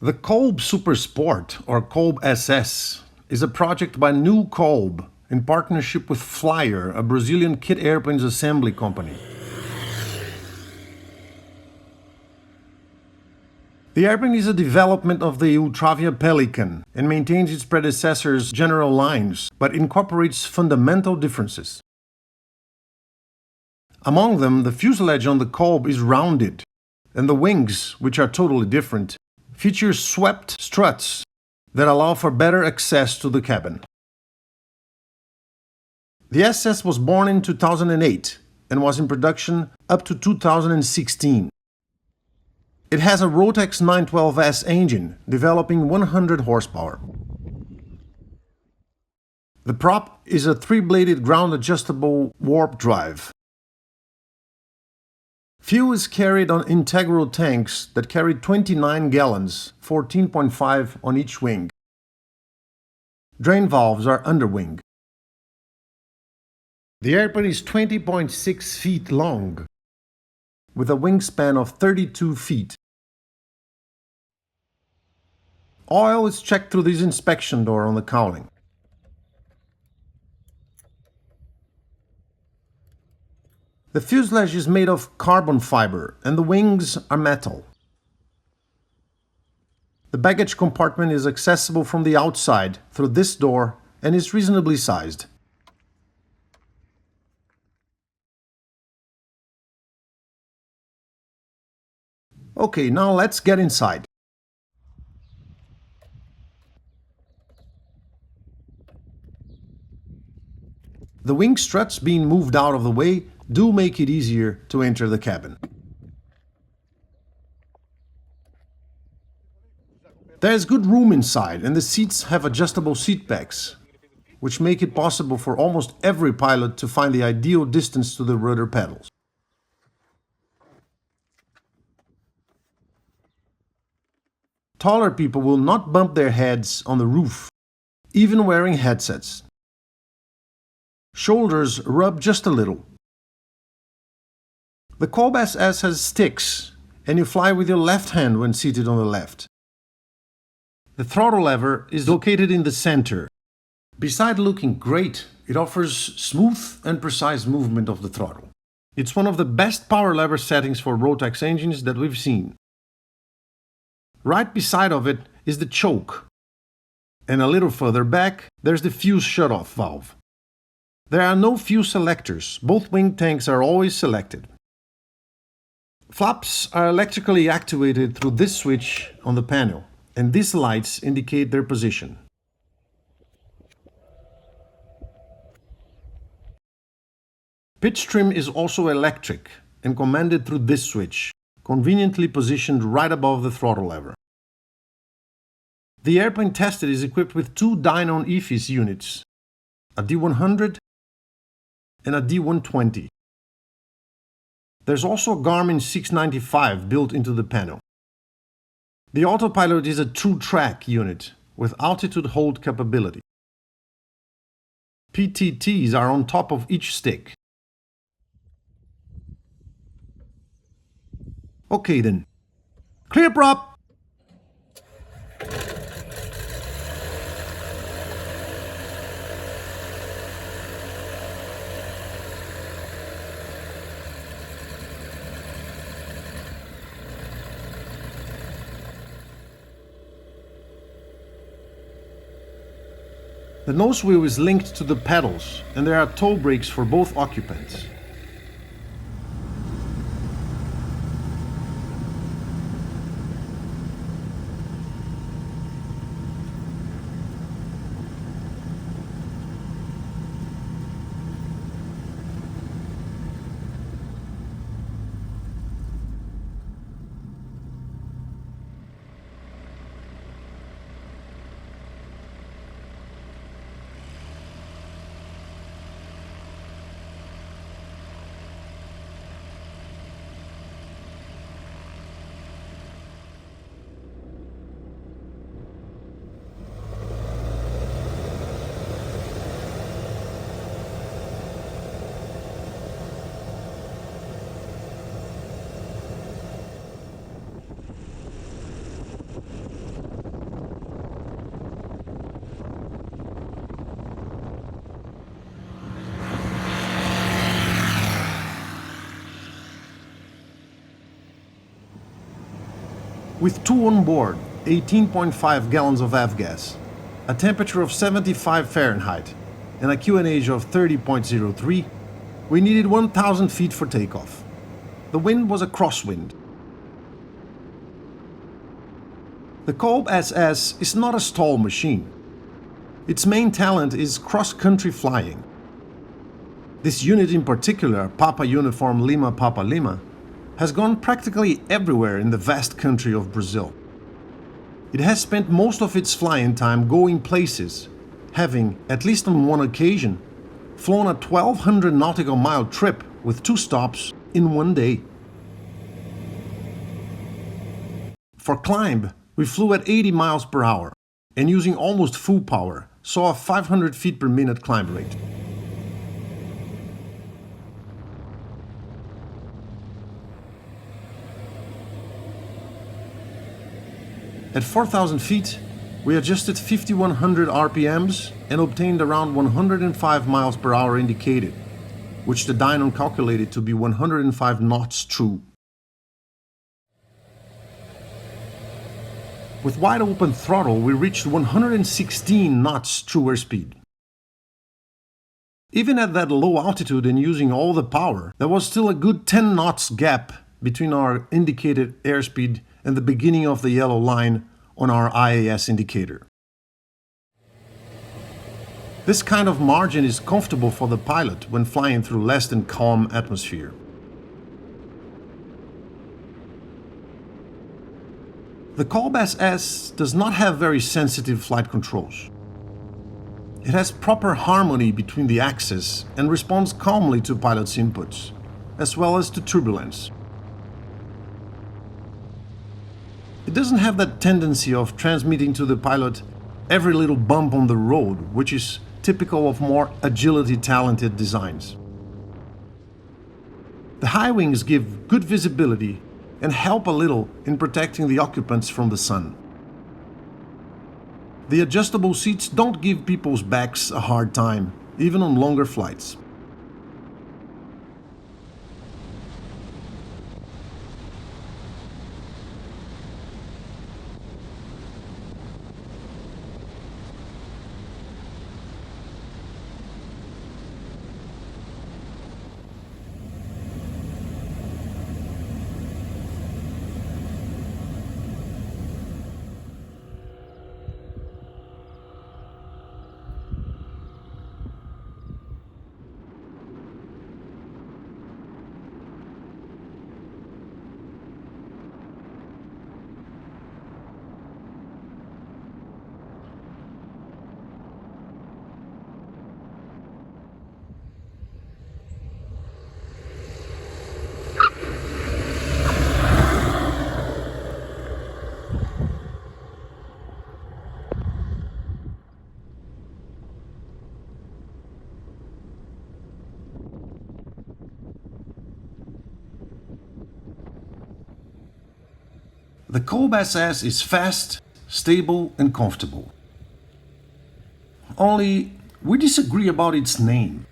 The Kolb Super Sport, or Kolb SS, is a project by New Kolb in partnership with Flyer, a Brazilian kit airplanes assembly company. The airplane is a development of the Ultravia Pelican and maintains its predecessor's general lines, but incorporates fundamental differences. Among them, the fuselage on the Kolb is rounded, and the wings, which are totally different, feature swept struts that allow for better access to the cabin. The SS was born in 2008 and was in production up to 2016. It has a Rotax 912S engine developing 100 horsepower. The prop is a 3-bladed ground-adjustable warp drive. Fuel is carried on integral tanks that carry 29 gallons, 14.5 on each wing. Drain valves are underwing. The airplane is 20.6 feet long, with a wingspan of 32 feet. Oil is checked through this inspection door on the cowling. The fuselage is made of carbon fiber and the wings are metal. The baggage compartment is accessible from the outside through this door and is reasonably sized. Okay, now let's get inside. The wing struts being moved out of the way do make it easier to enter the cabin. There is good room inside and the seats have adjustable seat backs, which make it possible for almost every pilot to find the ideal distance to the rudder pedals. Taller people will not bump their heads on the roof, even wearing headsets. Shoulders rub just a little. The Kolb SS has sticks, and you fly with your left hand when seated on the left. The throttle lever is located in the center. Besides looking great, it offers smooth and precise movement of the throttle. It's one of the best power lever settings for Rotax engines that we've seen. Right beside of it is the choke, and a little further back there's the fuse shutoff valve. There are no fuse selectors, both wing tanks are always selected. Flaps are electrically actuated through this switch on the panel, and these lights indicate their position. Pitch trim is also electric and commanded through this switch, conveniently positioned right above the throttle lever. The airplane tested is equipped with two Dynon EFIS units, a D100 and a D120. There's also a Garmin 695 built into the panel. The autopilot is a true track unit with altitude hold capability. PTTs are on top of each stick. Okay then. Clear prop! The nose wheel is linked to the pedals and there are toe brakes for both occupants. With two on board, 18.5 gallons of avgas, a temperature of 75 Fahrenheit, and a QNH of 30.03, we needed 1,000 feet for takeoff. The wind was a crosswind. The Kolb SS is not a stall machine. Its main talent is cross-country flying. This unit in particular, Papa Uniform Lima Papa Lima, has gone practically everywhere in the vast country of Brazil. It has spent most of its flying time going places, having, at least on one occasion, flown a 1,200 nautical mile trip with 2 stops in one day. For climb, we flew at 80 miles per hour and using almost full power, saw a 500 feet per minute climb rate. At 4,000 feet, we adjusted 5,100 RPMs and obtained around 105 miles per hour indicated, which the dyno calculated to be 105 knots true. With wide open throttle, we reached 116 knots true airspeed. Even at that low altitude and using all the power, there was still a good 10 knots gap between our indicated airspeed and the beginning of the yellow line on our IAS indicator. This kind of margin is comfortable for the pilot when flying through less than calm atmosphere. The Kolb SS does not have very sensitive flight controls. It has proper harmony between the axes and responds calmly to pilot's inputs, as well as to turbulence. It doesn't have that tendency of transmitting to the pilot every little bump on the road, which is typical of more agility-talented designs. The high wings give good visibility and help a little in protecting the occupants from the sun. The adjustable seats don't give people's backs a hard time, even on longer flights. The Kolb SS is fast, stable and comfortable. Only, we disagree about its name.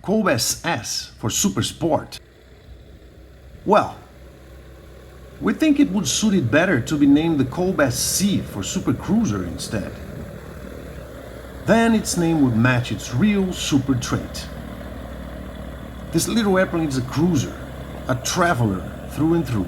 Kolb SS for Super Sport. Well, we think it would suit it better to be named the Kolb SC for Super Cruiser instead. Then its name would match its real super trait. This little airplane is a cruiser, a traveler through and through.